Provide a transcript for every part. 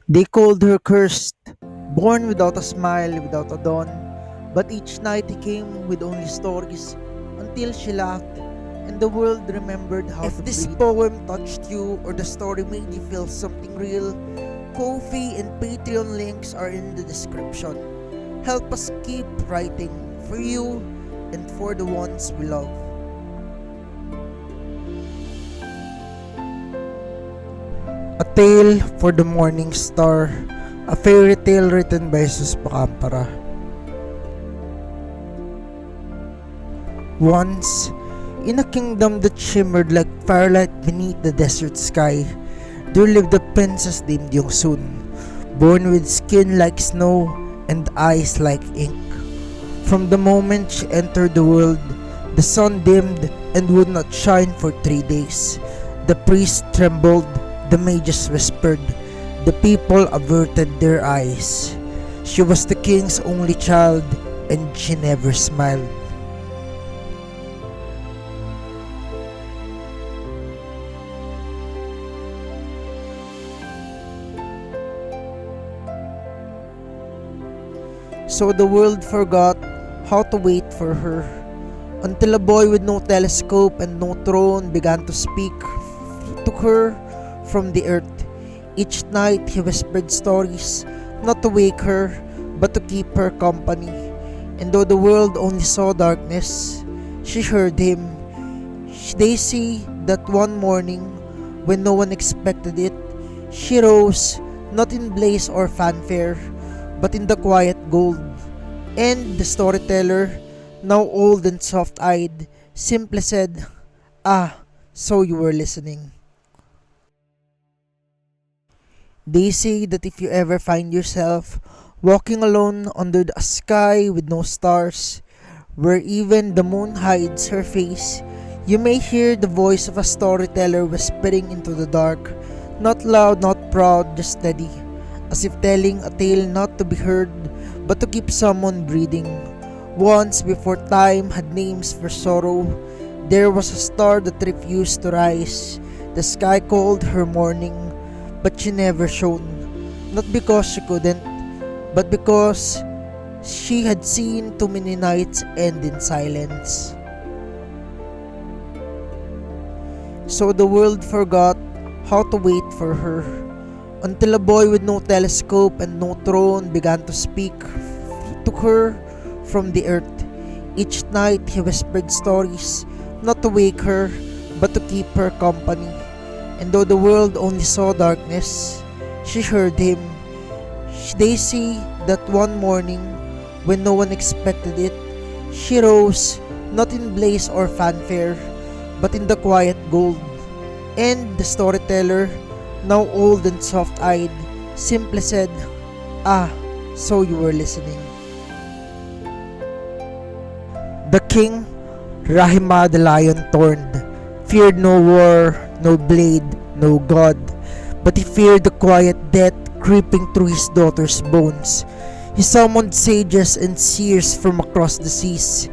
They called her cursed, born without a smile, without a dawn. But each night he came with only stories until she laughed and the world remembered how if to this breathe. Poem touched you or the story made you feel something real, Ko-fi and Patreon links are in the description. Help us keep writing for you and for the ones we love. A Tale for the Morning Star, a fairy tale written by Jesus Pacampara. Once, in a kingdom that shimmered like firelight beneath the desert sky, there lived a princess named Yongsun, born with skin like snow and eyes like ink. From the moment she entered the world, the sun dimmed and would not shine for 3 days. The priest trembled, the mages whispered, the people averted their eyes. She was the king's only child, and she never smiled. So the world forgot how to wait for her, until a boy with no telescope and no throne began to speak to her from the earth. Each night he whispered stories, not to wake her, but to keep her company. And though the world only saw darkness, she heard him. They say that one morning, when no one expected it, she rose, not in blaze or fanfare, but in the quiet gold. And the storyteller, now old and soft-eyed, simply said, "Ah, so you were listening." They say that if you ever find yourself walking alone under a sky with no stars, where even the moon hides her face, you may hear the voice of a storyteller whispering into the dark, not loud, not proud, just steady, as if telling a tale not to be heard, but to keep someone breathing. Once, before time had names for sorrow, there was a star that refused to rise. The sky called her morning, but she never shone, not because she couldn't, but because she had seen too many nights end in silence. So the world forgot how to wait for her, until a boy with no telescope and no throne began to speak to her from the earth. Each night he whispered stories, not to wake her, but to keep her company. And though the world only saw darkness, she heard him. They say that one morning, when no one expected it, she rose, not in blaze or fanfare, but in the quiet gold. And the storyteller, now old and soft-eyed, simply said, "Ah, so you were listening." The king, Rahima the lion-torned, feared no war, no blade, no god, but he feared the quiet death creeping through his daughter's bones. He summoned sages and seers from across the seas.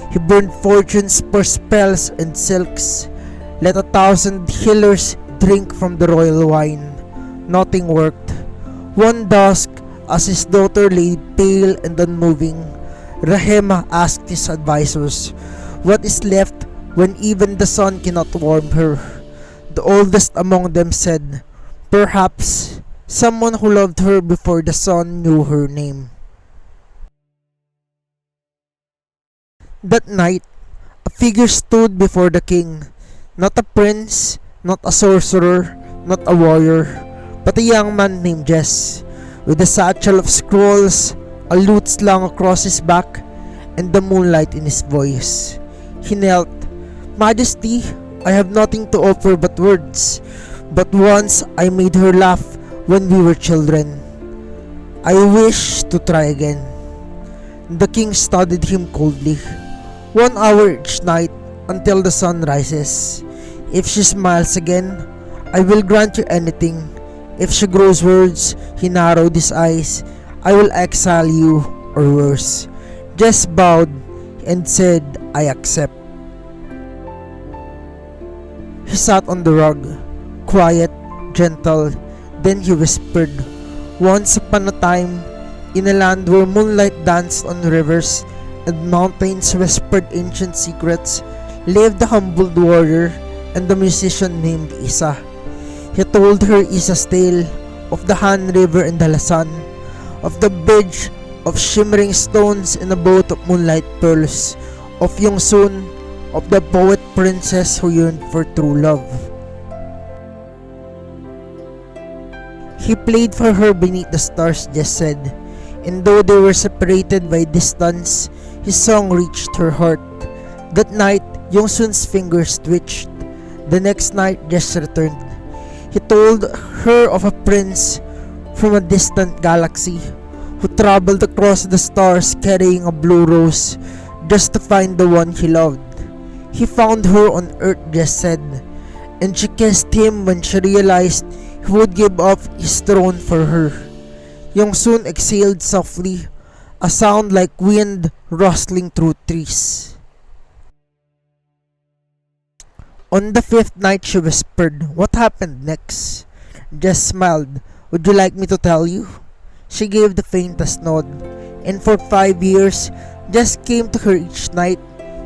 He burned fortunes for spells and silks. Let 1,000 healers drink from the royal wine. Nothing worked. One dusk, as his daughter lay pale and unmoving, Rahima asked his advisors, "What is left when even the sun cannot warm her?" The oldest among them said, "Perhaps someone who loved her before the sun knew her name." That night, a figure stood before the king, not a prince, not a sorcerer, not a warrior, but a young man named Jess, with a satchel of scrolls, a lute slung across his back, and the moonlight in his voice. He knelt. "Majesty, I have nothing to offer but words, but once I made her laugh when we were children. I wish to try again." The king studied him coldly. "1 hour each night until the sun rises. If she smiles again, I will grant you anything. If she grows words," he narrowed his eyes, "I will exile you, or worse." Jess bowed and said, "I accept." He sat on the rug, quiet, gentle. Then he whispered, Once upon a time, in a land where moonlight danced on rivers and mountains whispered ancient secrets, lived a humbled warrior and a musician named Isa. He told her Isa's tale of the Han River and the Lasan, of the bridge of shimmering stones in a boat of moonlight pearls, of Yongsun, of the poet princess who yearned for true love. He played for her beneath the stars, Jess said, and though they were separated by distance, his song reached her heart. That night, Yongsun's fingers twitched. The next night, Jess returned. He told her of a prince from a distant galaxy who traveled across the stars carrying a blue rose just to find the one he loved. He found her on Earth, Jess said, and she kissed him when she realized he would give up his throne for her. Yongsun exhaled softly, a sound like wind rustling through trees. On the fifth night, she whispered, "What happened next?" Jess smiled. "Would you like me to tell you?" She gave the faintest nod, and for 5 years, Jess came to her each night.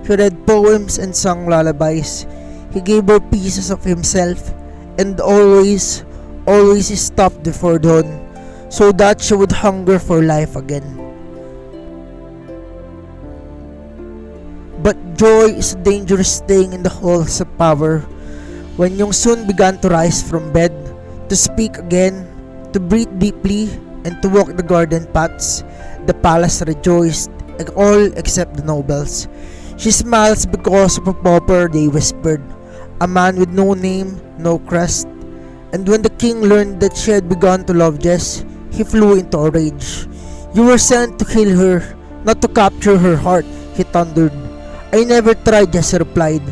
He read poems and sung lullabies. He gave her pieces of himself, and always he stopped before dawn, so that she would hunger for life again. But joy is a dangerous thing in the halls of power. When Yongsun began to rise from bed, to speak again, to breathe deeply, and to walk the garden paths, the palace rejoiced, all except the nobles. She smiles because of a pauper, they whispered, a man with no name, no crest. And when the king learned that she had begun to love Jess, he flew into a rage. "You were sent to kill her, not to capture her heart," he thundered. "I never tried," Jess replied,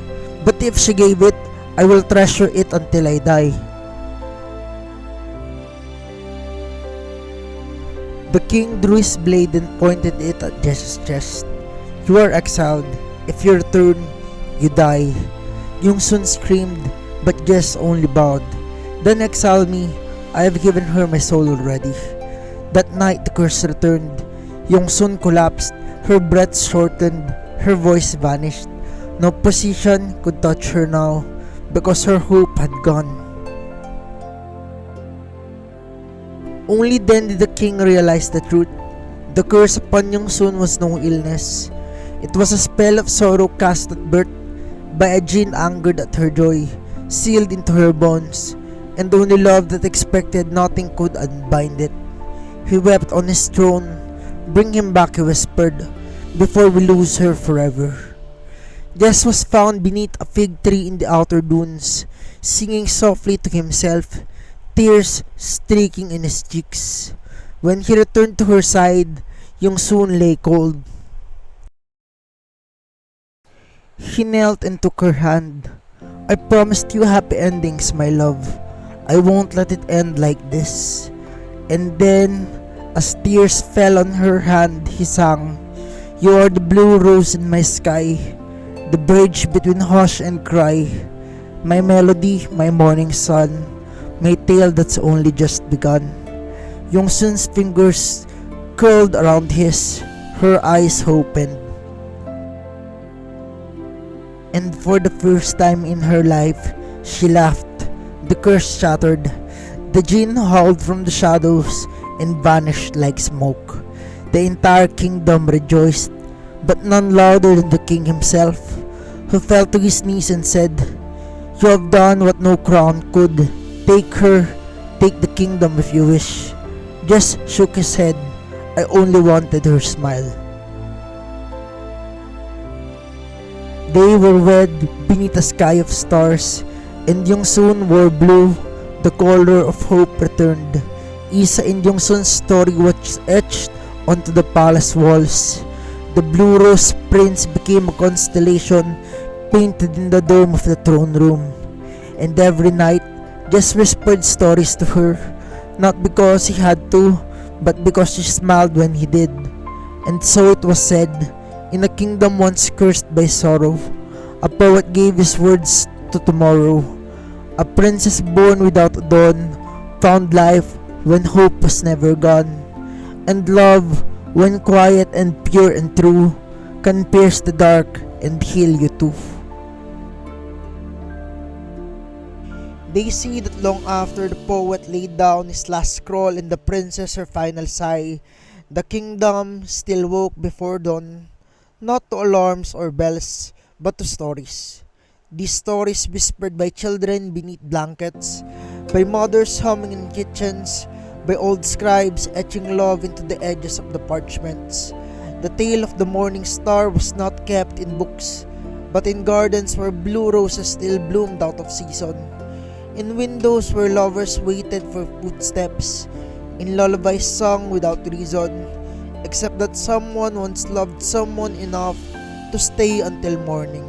"but if she gave it, I will treasure it until I die." The king drew his blade and pointed it at Jess's chest. "You are exiled. If you return, you die." Yongsun screamed, but Jess only bowed. "Then exile me. I have given her my soul already." That night the curse returned. Yongsun collapsed, her breath shortened, her voice vanished. No precision could touch her now, because her hope had gone. Only then did the king realize the truth. The curse upon Yongsun was no illness. It was a spell of sorrow cast at birth by a jinn angered at her joy, sealed into her bones, and only love that expected nothing could unbind it. He wept on his throne. "Bring him back," he whispered, "before we lose her forever." Jess was found beneath a fig tree in the outer dunes, singing softly to himself, tears streaking in his cheeks. When he returned to her side, Yongsun lay cold. He knelt and took her hand. "I promised you happy endings, my love. I won't let it end like this." And then, as tears fell on her hand, he sang, "You are the blue rose in my sky, the bridge between hush and cry, my melody, my morning sun, my tale that's only just begun." Yongsun's fingers curled around his, her eyes opened. And for the first time in her life, she laughed. The curse shattered. The jinn howled from the shadows and vanished like smoke. The entire kingdom rejoiced, but none louder than the king himself, who fell to his knees and said, "You have done what no crown could. Take her, take the kingdom if you wish." Just shook his head. "I only wanted her smile." They were wed beneath a sky of stars, and Yongsun wore blue, the color of hope returned. Isa and Yongsun's story was etched onto the palace walls. The blue rose prince became a constellation painted in the dome of the throne room. And every night, Jess whispered stories to her, not because he had to, but because she smiled when he did. And so it was said, in a kingdom once cursed by sorrow, a poet gave his words to tomorrow. A princess born without a dawn found life when hope was never gone, and love, when quiet and pure and true, can pierce the dark and heal you too. They say that long after the poet laid down his last scroll and the princess her final sigh, the kingdom still woke before dawn, not to alarms or bells, but to stories. These stories whispered by children beneath blankets, by mothers humming in kitchens, by old scribes etching love into the edges of the parchments. The tale of the morning star was not kept in books, but in gardens where blue roses still bloomed out of season, in windows where lovers waited for footsteps, in lullabies sung without reason, except that someone once loved someone enough to stay until morning.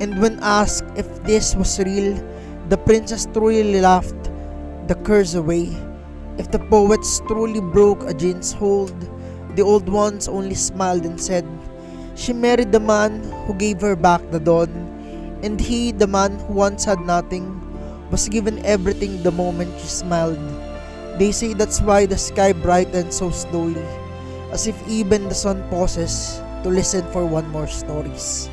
And when asked if this was real, the princess truly laughed the curse away. If the poets truly broke a jin's hold, the old ones only smiled and said, "She married the man who gave her back the dawn, and he, the man who once had nothing, was given everything the moment she smiled." They say that's why the sky brightens so slowly, as if even the sun pauses to listen for one more stories.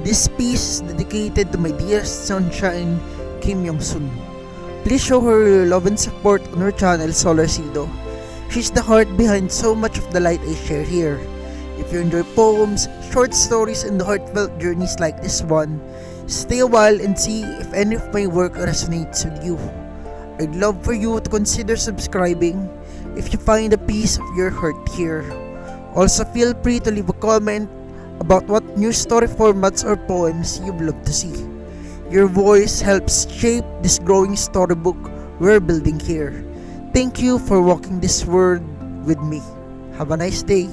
This piece is dedicated to my dearest sunshine, Kim Yongsun. Please show her your love and support on her channel, Solarsido. She's the heart behind so much of the light I share here. If you enjoy poems, short stories, and heartfelt journeys like this one, stay a while and see if any of my work resonates with you. I'd love for you to consider subscribing if you find a piece of your heart here. Also, feel free to leave a comment about what new story formats or poems you'd love to see. Your voice helps shape this growing storybook we're building here. Thank you for walking this world with me. Have a nice day.